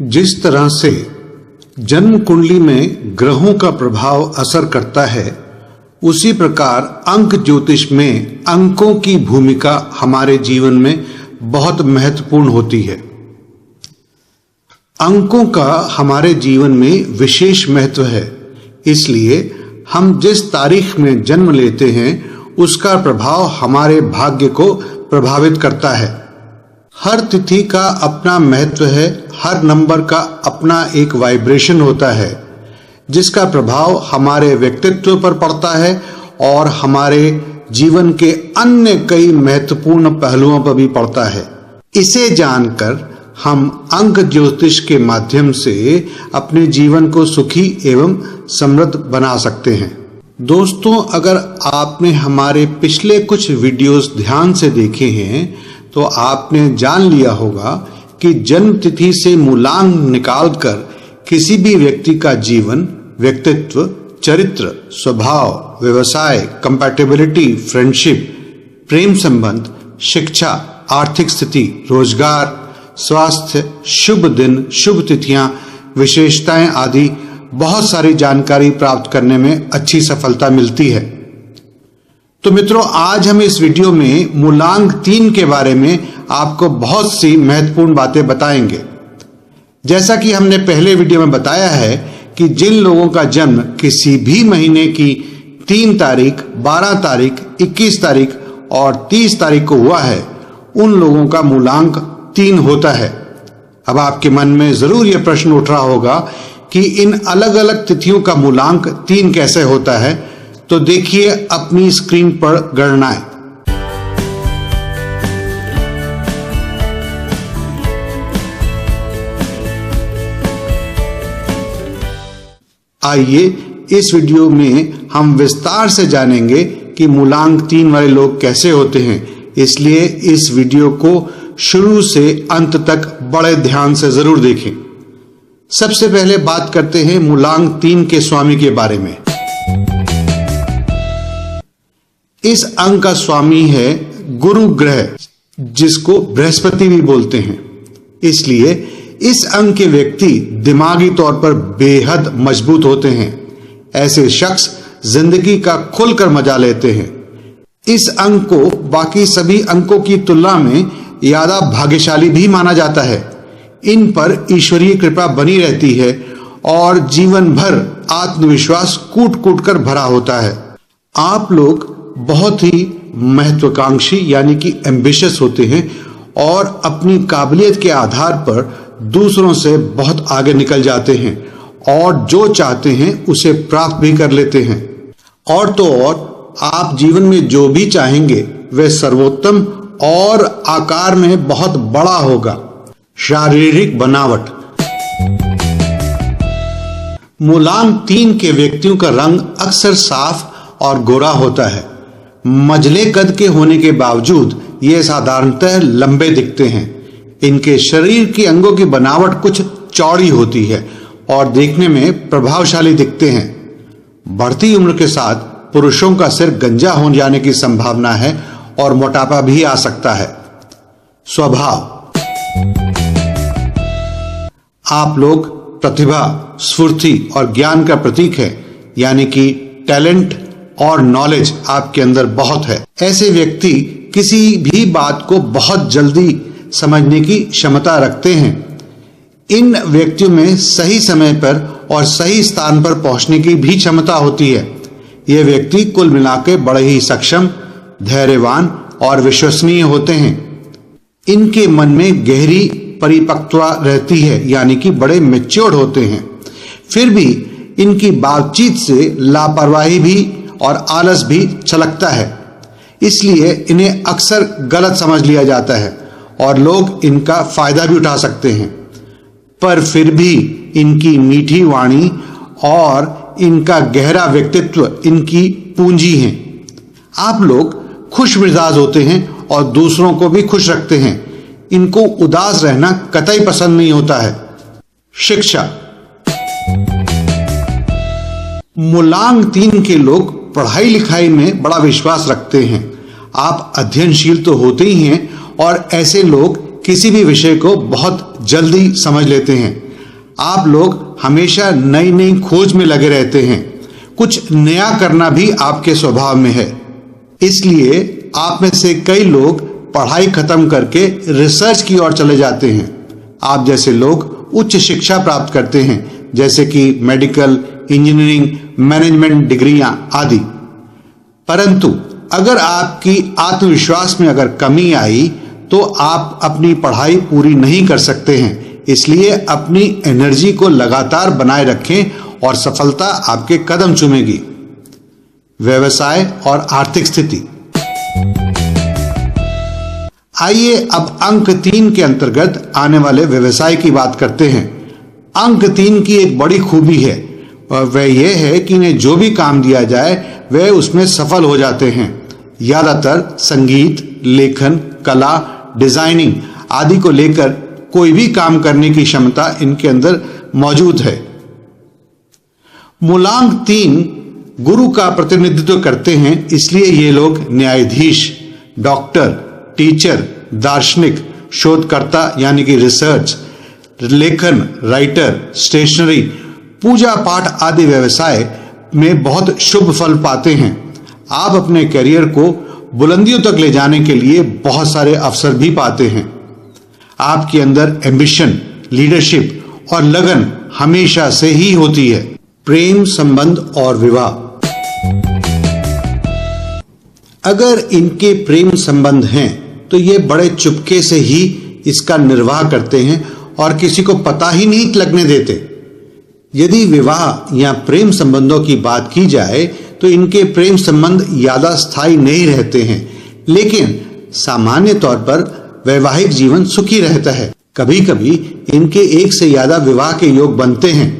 जिस तरह से जन्म कुंडली में ग्रहों का प्रभाव असर करता है, उसी प्रकार अंक ज्योतिष में अंकों की भूमिका हमारे जीवन में बहुत महत्वपूर्ण होती है। अंकों का हमारे जीवन में विशेष महत्व है, इसलिए हम जिस तारीख में जन्म लेते हैं उसका प्रभाव हमारे भाग्य को प्रभावित करता है। हर तिथि का अपना महत्व है, हर नंबर का अपना एक वाइब्रेशन होता है जिसका प्रभाव हमारे व्यक्तित्व पर पड़ता है और हमारे जीवन के अन्य कई महत्वपूर्ण पहलुओं पर भी पड़ता है। इसे जानकर हम अंक ज्योतिष के माध्यम से अपने जीवन को सुखी एवं समृद्ध बना सकते हैं। दोस्तों, अगर आपने हमारे पिछले कुछ वीडियोस ध्यान से देखे हैं तो आपने जान लिया होगा कि जन्म तिथि से मूलांक निकालकर किसी भी व्यक्ति का जीवन, व्यक्तित्व, चरित्र, स्वभाव, व्यवसाय, कंपैटिबिलिटी, फ्रेंडशिप, प्रेम संबंध, शिक्षा, आर्थिक स्थिति, रोजगार, स्वास्थ्य, शुभ दिन, शुभ तिथियां, विशेषताएं आदि बहुत सारी जानकारी प्राप्त करने में अच्छी सफलता मिलती है। तो मित्रों, आज हम इस वीडियो में मूलांक 3 के बारे में आपको बहुत सी महत्वपूर्ण बातें बताएंगे। जैसा कि हमने पहले वीडियो में बताया है कि जिन लोगों का जन्म किसी भी महीने की 3 तारीख, 12 तारीख, 21 तारीख और 30 तारीख को हुआ है, उन लोगों का मूलांक 3 होता है। अब आपके मन में जरूर यह प्रश्न उठ रहा होगा कि इन अलग अलग तिथियों का मूलांक 3 कैसे होता है। तो देखिए अपनी स्क्रीन पर गणनाएं। आइए इस वीडियो में हम विस्तार से जानेंगे कि मूलांक 3 वाले लोग कैसे होते हैं, इसलिए इस वीडियो को शुरू से अंत तक बड़े ध्यान से जरूर देखें। सबसे पहले बात करते हैं मूलांक 3 के स्वामी के बारे में। इस अंक का स्वामी है गुरु ग्रह, जिसको बृहस्पति भी बोलते हैं। इसलिए इस अंक के व्यक्ति दिमागी तौर पर बेहद मजबूत होते हैं। ऐसे शख्स जिंदगी का खुलकर मजा लेते हैं। इस अंक को बाकी सभी अंकों की तुलना में ज्यादा भाग्यशाली भी माना जाता है। इन पर ईश्वरीय कृपा बनी रहती है और जीवन भर आत्मविश्वास कूट कूट कर भरा होता है। आप लोग बहुत ही महत्वाकांक्षी यानी कि एम्बिशियस होते हैं और अपनी काबिलियत के आधार पर दूसरों से बहुत आगे निकल जाते हैं और जो चाहते हैं उसे प्राप्त भी कर लेते हैं। और तो और आप जीवन में जो भी चाहेंगे वह सर्वोत्तम और आकार में बहुत बड़ा होगा। शारीरिक बनावट। मूलांक 3 के व्यक्तियों का रंग अक्सर साफ और गोरा होता है। मझले कद के होने के बावजूद ये साधारणतः लंबे दिखते हैं। इनके शरीर की अंगों की बनावट कुछ चौड़ी होती है और देखने में प्रभावशाली दिखते हैं। बढ़ती उम्र के साथ पुरुषों का सिर गंजा हो जाने की संभावना है और मोटापा भी आ सकता है। स्वभाव। आप लोग प्रतिभा, स्फूर्ति और ज्ञान का प्रतीक है, यानी कि टैलेंट और नॉलेज आपके अंदर बहुत है। ऐसे व्यक्ति किसी भी बात को बहुत जल्दी समझने की क्षमता रखते हैं। इन व्यक्तियों में सही समय पर और सही स्थान पर पहुंचने की भी क्षमता होती है। ये व्यक्ति कुल मिलाकर बड़े ही सक्षम, धैर्यवान और विश्वसनीय होते हैं। इनके मन में गहरी परिपक्वता रहती है, यानी कि बड़े मैच्योर्ड होते हैं। फिर भी इनकी बातचीत से लापरवाही भी और आलस भी छलकता है, इसलिए इन्हें अक्सर गलत समझ लिया जाता है और लोग इनका फायदा भी उठा सकते हैं। पर फिर भी इनकी मीठी वाणी और इनका गहरा व्यक्तित्व इनकी पूंजी है। आप लोग खुश मिजाज होते हैं और दूसरों को भी खुश रखते हैं। इनको उदास रहना कतई पसंद नहीं होता है। शिक्षा। मूलांक 3 के लोग पढ़ाई लिखाई में बड़ा विश्वास रखते हैं। आप अध्ययनशील तो होते ही हैं और ऐसे लोग किसी भी विषय को बहुत जल्दी समझ लेते हैं। आप लोग हमेशा नई नई खोज में लगे रहते हैं। कुछ नया करना भी आपके स्वभाव में है। इसलिए आप में से कई लोग पढ़ाई खत्म करके रिसर्च की ओर चले जाते हैं। आप जैसे लोग उच्च शिक्षा प्राप्त करते हैं, जैसे कि मेडिकल, इंजीनियरिंग, मैनेजमेंट डिग्रियां आदि। परंतु अगर आपकी आत्मविश्वास में अगर कमी आई तो आप अपनी पढ़ाई पूरी नहीं कर सकते हैं। इसलिए अपनी एनर्जी को लगातार बनाए रखें और सफलता आपके कदम चूमेगी। व्यवसाय और आर्थिक स्थिति। आइए अब अंक 3 के अंतर्गत आने वाले व्यवसाय की बात करते हैं। अंक 3 की एक बड़ी खूबी है और वह यह है कि इन्हें जो भी काम दिया जाए वह उसमें सफल हो जाते हैं। ज्यादातर संगीत, लेखन, कला, डिजाइनिंग आदि को लेकर कोई भी काम करने की क्षमता इनके अंदर मौजूद है। मूलांक 3 गुरु का प्रतिनिधित्व करते हैं, इसलिए ये लोग न्यायाधीश, डॉक्टर, टीचर, दार्शनिक, शोधकर्ता यानी कि रिसर्च, लेखन, राइटर, स्टेशनरी, पूजा पाठ आदि व्यवसाय में बहुत शुभ फल पाते हैं। आप अपने करियर को बुलंदियों तक ले जाने के लिए बहुत सारे अवसर भी पाते हैं। आपके अंदर एम्बिशन, लीडरशिप और लगन हमेशा से ही होती है। प्रेम संबंध और विवाह। अगर इनके प्रेम संबंध हैं तो ये बड़े चुपके से ही इसका निर्वाह करते हैं और किसी को पता ही नहीं लगने देते। यदि विवाह या प्रेम संबंधों की बात की जाए तो इनके प्रेम संबंध ज्यादा स्थायी नहीं रहते हैं, लेकिन सामान्य तौर पर वैवाहिक जीवन सुखी रहता है। कभी कभी इनके एक से ज्यादा विवाह के योग बनते हैं,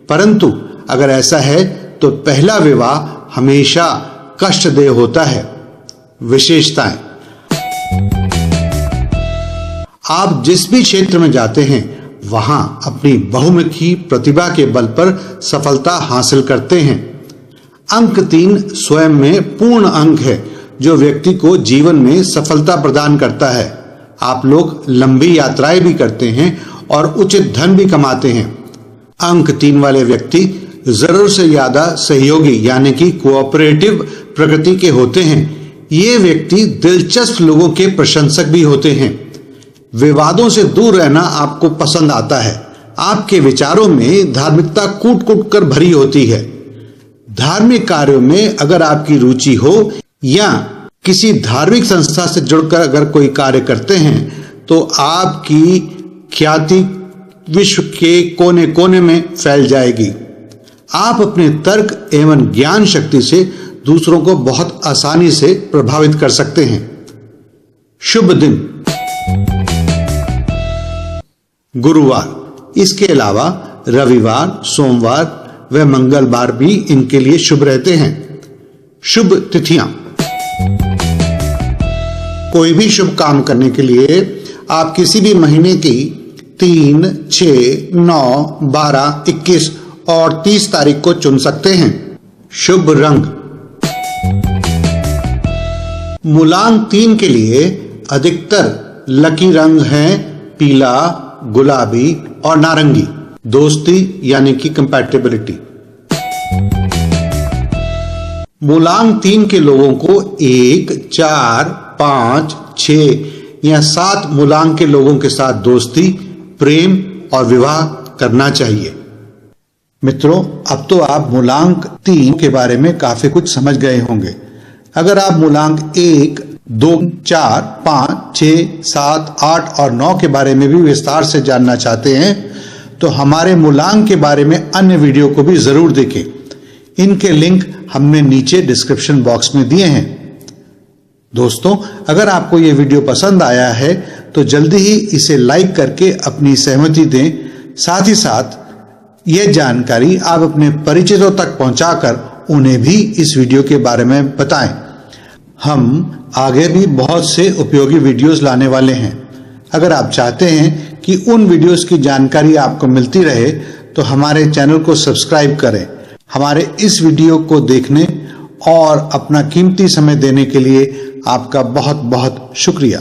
परंतु अगर ऐसा है तो पहला विवाह हमेशा कष्टदेय होता है। विशेषताएं। आप जिस भी क्षेत्र में जाते हैं वहां अपनी बहुमुखी प्रतिभा के बल पर सफलता हासिल करते हैं। अंक 3 स्वयं में पूर्ण अंक है जो व्यक्ति को जीवन में सफलता प्रदान करता है। आप लोग लंबी यात्राएं भी करते हैं और उचित धन भी कमाते हैं। अंक 3 वाले व्यक्ति जरूर से ज्यादा सहयोगी यानी कि कोऑपरेटिव प्रकृति के होते हैं। ये व्यक्ति दिलचस्प लोगों के प्रशंसक भी होते हैं। विवादों से दूर रहना आपको पसंद आता है। आपके विचारों में धार्मिकता कूट कूट कर भरी होती है। धार्मिक कार्यों में अगर आपकी रुचि हो या किसी धार्मिक संस्था से जुड़कर अगर कोई कार्य करते हैं तो आपकी ख्याति विश्व के कोने कोने में फैल जाएगी। आप अपने तर्क एवं ज्ञान शक्ति से दूसरों को बहुत आसानी से प्रभावित कर सकते हैं। शुभ दिन। गुरुवार। इसके अलावा रविवार, सोमवार व मंगलवार भी इनके लिए शुभ रहते हैं। शुभ तिथियां। कोई भी शुभ काम करने के लिए आप किसी भी महीने की 3, 6, 9, 12, 21 और 30 तारीख को चुन सकते हैं। शुभ रंग। मूलांक 3 के लिए अधिकतर लकी रंग हैं पीला, गुलाबी और नारंगी। दोस्ती यानी कि कंपैटिबिलिटी। मूलांक 3 के लोगों को 1, 4, 5, 6 या 7 मूलांक के लोगों के साथ दोस्ती, प्रेम और विवाह करना चाहिए। मित्रों, अब तो आप मूलांक 3 के बारे में काफी कुछ समझ गए होंगे। अगर आप मूलांक 1, 2, 4, 5, 6, 7, 8 और 9 के बारे में भी विस्तार से जानना चाहते हैं तो हमारे मूलांक के बारे में अन्य वीडियो को भी जरूर देखें। इनके लिंक हमने नीचे डिस्क्रिप्शन बॉक्स में दिए हैं। दोस्तों, अगर आपको ये वीडियो पसंद आया है तो जल्दी ही इसे लाइक करके अपनी सहमति दें। साथ ही साथ यह जानकारी आप अपने परिचितों तक पहुंचाकर उन्हें भी इस वीडियो के बारे में बताएं। हम आगे भी बहुत से उपयोगी वीडियोस लाने वाले हैं। अगर आप चाहते हैं कि उन वीडियोस की जानकारी आपको मिलती रहे तो हमारे चैनल को सब्सक्राइब करें। हमारे इस वीडियो को देखने और अपना कीमती समय देने के लिए आपका बहुत बहुत शुक्रिया।